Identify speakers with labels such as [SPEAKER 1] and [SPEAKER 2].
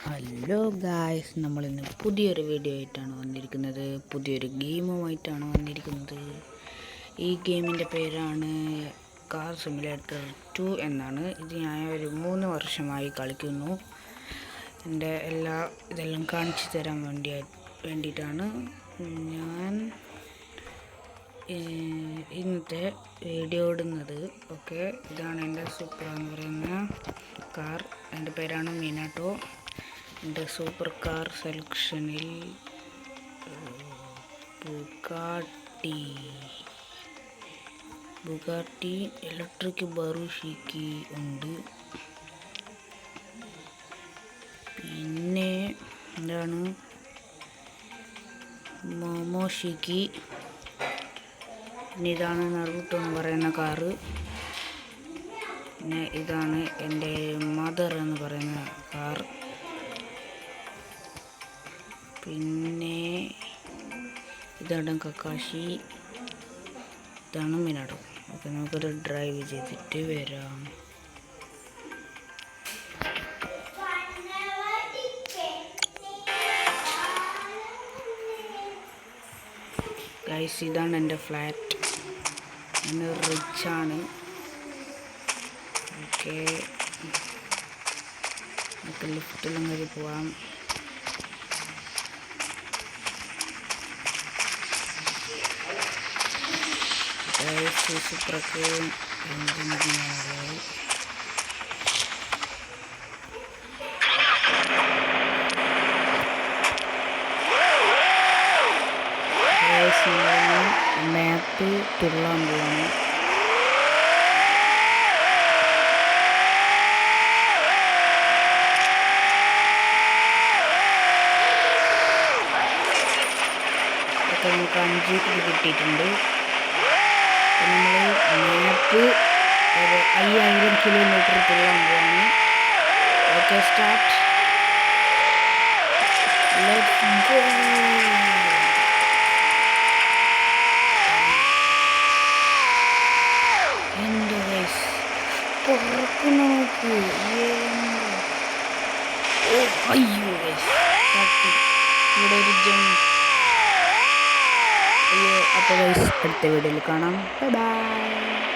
[SPEAKER 1] Hello guys, നമ്മളിന്ന് പുതിയൊരു video ആയിട്ടാണ് വന്നിരിക്കുന്നത്. പുതിയൊരു ഗെയിമുമായിട്ടാണ് വന്നിരിക്കുന്നത്. ഈ ഗെയിമിൻ്റെ പേരാണ് കാർ സിമുലേറ്റർ 2 എന്നാണ്. ഇത് ഞാൻ ഒരു 3 വർഷമായി കളിക്കുന്നു. എൻ്റെ ഇതെല്ലാം കാണിച്ചു തരാൻ വേണ്ടിയിട്ടാണ് ഞാൻ ഇന്നത്തെ വീഡിയോ ഇടുന്നത്. ഓക്കെ, ഇതാണ് എൻ്റെ സൂപ്പർ എന്ന് പറയുന്ന കാർ. എൻ്റെ പേരാണ് മിനാട്ടോ. എൻ്റെ സൂപ്പർ കാർ സെലക്ഷനിൽ ബുഗാട്ടി ഇലക്ട്രിക് ബറൂഷിക്ക് ഉണ്ട്. പിന്നെ എന്താണ് മോമോഷിക്ക്. പിന്നെ ഇതാണ് നറുട്ടോ എന്ന് പറയുന്ന കാറ്. പിന്നെ ഇതാണ് എൻ്റെ മദർ എന്ന് പറയുന്ന കാർ. പിന്നെ ഇതാണ് കക്കാശി, ഇതാണ് മിനാട്ടോ. ഓക്കെ, നമുക്കൊരു ഡ്രൈവ് ചെയ്തിട്ട് വരാം. ഗൈസ്, ഇതാണ് എൻ്റെ ഫ്ലാറ്റ്. ഞാൻ റിച്ചാണ്. ഓക്കെ, നമുക്ക് ലിഫ്റ്റിലും കയറി പോവാം. സൂപ്പറൊക്കെ മാപ്പ് തുള്ളാൻ പോവാണ്. ഒക്കെ നമുക്ക് 5 കിട്ടിയിട്ടുണ്ട്. നമ്മൾ മാപ്പ് 5000 കിലോമീറ്റർ തുള്ളാൻ പോവാണ്. Okay, start. Let's go. എൻ്റെ ഗൈസ് പുറത്ത് നോക്ക്. അയ്യോ ഗൈസ്, ഇവിടെ ഒരു ജംപ്. അപ്പോൾ ഗൈസ്, അടുത്ത വീഡിയോയിൽ കാണാം. Bye bye.